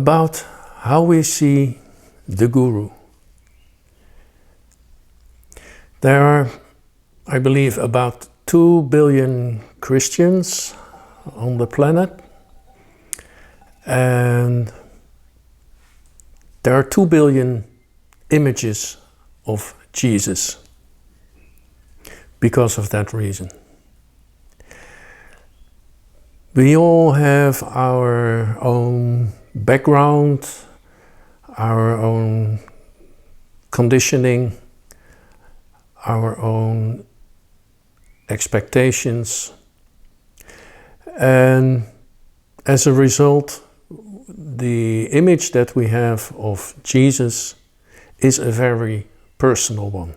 about how we see the Guru. There are, I believe, about 2 billion Christians on the planet, and there are 2 billion images of Jesus because of that reason. We all have our own background, our own conditioning, our own expectations, and as a result, the image that we have of Jesus is a very personal one.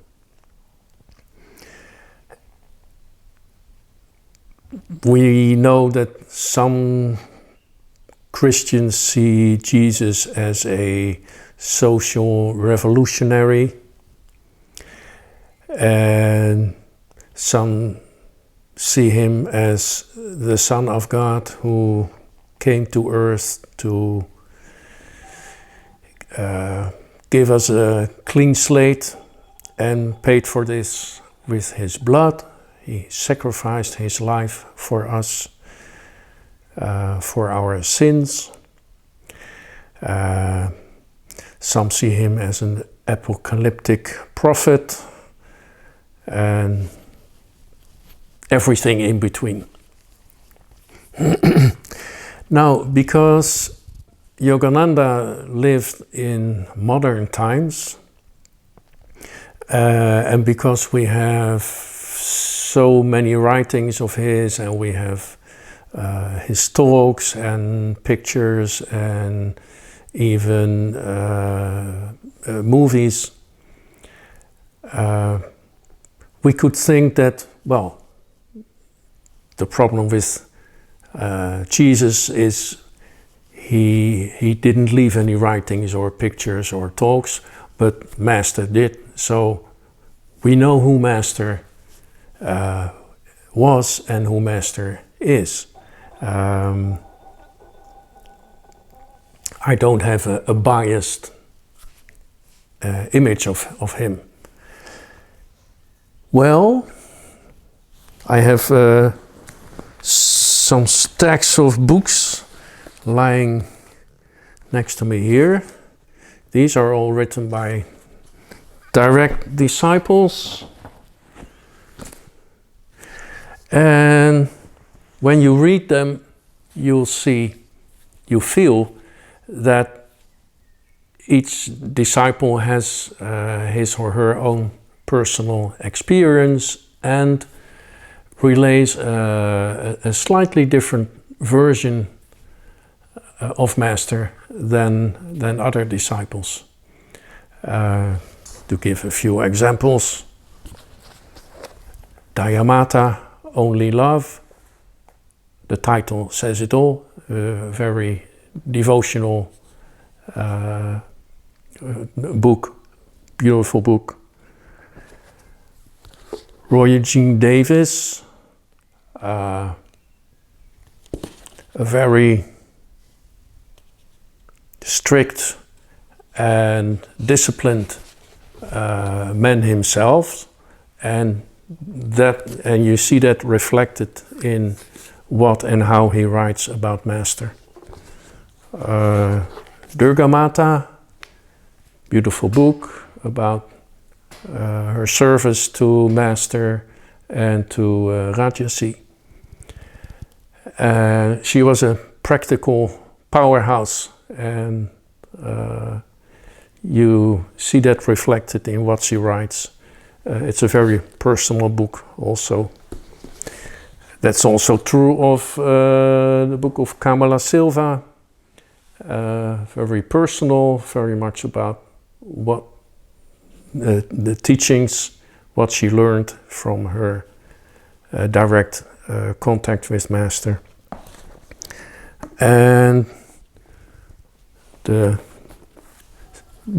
We know that some Christians see Jesus as a social revolutionary, and some see him as the Son of God who came to earth to give us a clean slate and paid for this with his blood. He sacrificed his life for us, for our sins. Some see him as an apocalyptic prophet, and everything in between. Now, because Yogananda lived in modern times, and because we have so many writings of his, and we have his talks and pictures and even movies, we could think that, well, the problem with Jesus is he didn't leave any writings or pictures or talks, but Master did. So we know who Master was and who Master is. I don't have a biased image of him. Well, I have some stacks of books lying next to me here. These are all written by direct disciples. And when you read them, you feel that each disciple has his or her own personal experience and relays a slightly different version of Master than other disciples. To give a few examples, Dayamata, Only Love. The title says it all. A very devotional book, beautiful book. Roy Jean Davis, a very strict and disciplined man himself, and you see that reflected in what and how he writes about Master. Durga Mata, beautiful book about her service to Master and to Rajasi. She was a practical powerhouse, and you see that reflected in what she writes. It's a very personal book also. That's also true of the book of Kamala Silva. Very personal, very much about what the teachings, what she learned from her direct contact with Master. And the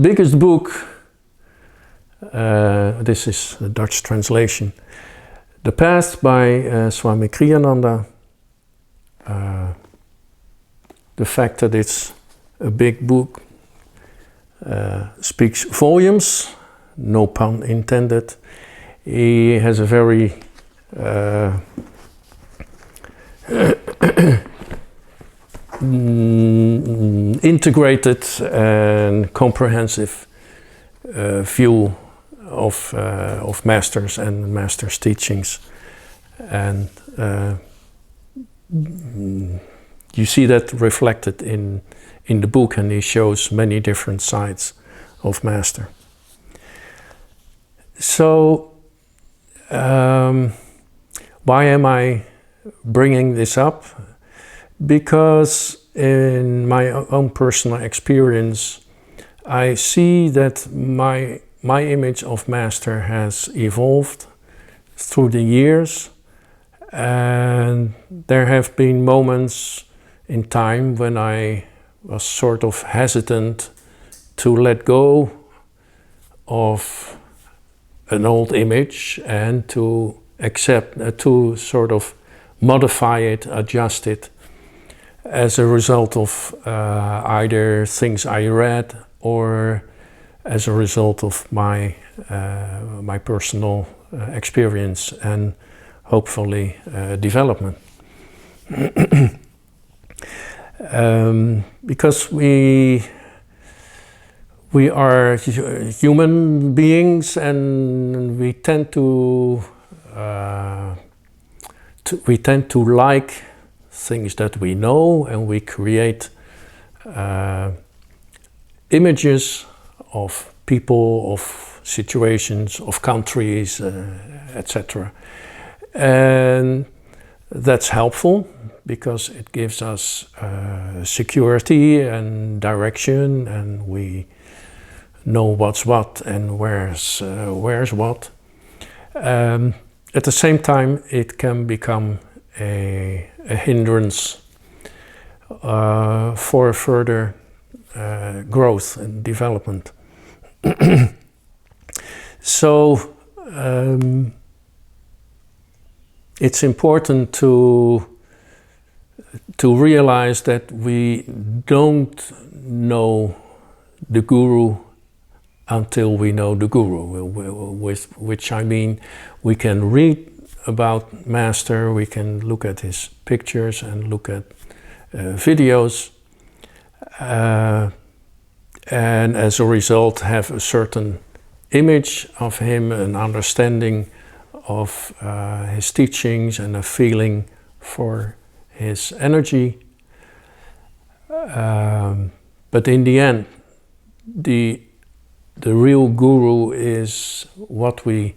biggest book, this is a Dutch translation, The Path by Swami Kriyananda. The fact that it's a big book, speaks volumes, no pun intended. He has a very integrated and comprehensive view of masters and masters' teachings, and you see that reflected in the book, and he shows many different sides of master. So why am I bringing this up? Because in my own personal experience, I see that my image of master has evolved through the years, and there have been moments in time when I was sort of hesitant to let go of an old image and to accept, to sort of modify it, adjust it, as a result of either things I read or as a result of my personal experience and hopefully development. Because we are human beings, and we tend to like things that we know, and we create images of people, of situations, of countries, etc. And that's helpful because it gives us security and direction, and we know what's what and where's what. At the same time, it can become a hindrance for further growth and development. So it's important to realize that we don't know the Guru until we know the Guru, with which I mean we can read about Master, we can look at his pictures and look at videos, and as a result have a certain image of him, an understanding of his teachings, and a feeling for his energy. But in the end, the real Guru is what we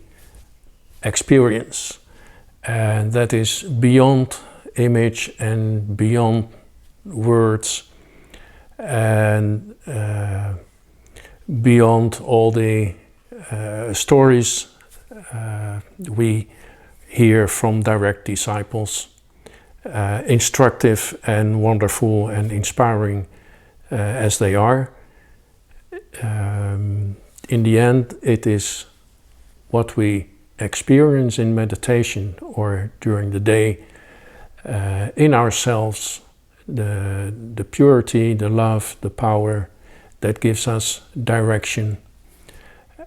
experience, and that is beyond image and beyond words, and beyond all the stories we hear from direct disciples, instructive and wonderful and inspiring as they are. In the end, it is what we experience in meditation or during the day in ourselves, the purity, the love, the power that gives us direction.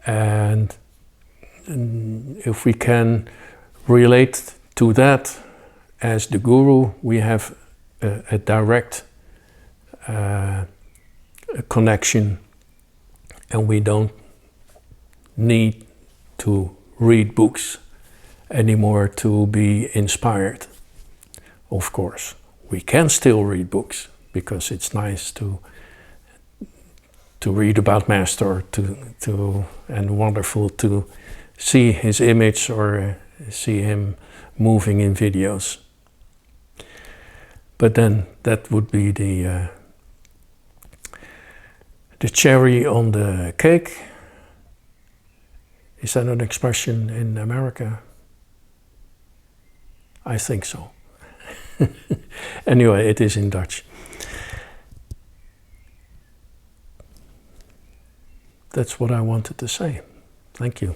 And if we can relate to that as the Guru, we have a direct connection, and we don't need to read books anymore to be inspired. Of course, we can still read books because it's nice to read about Master, and wonderful to see his image or see him moving in videos. But then that would be the cherry on the cake. Is that an expression in America? I think so. Anyway, it is in Dutch. That's what I wanted to say. Thank you.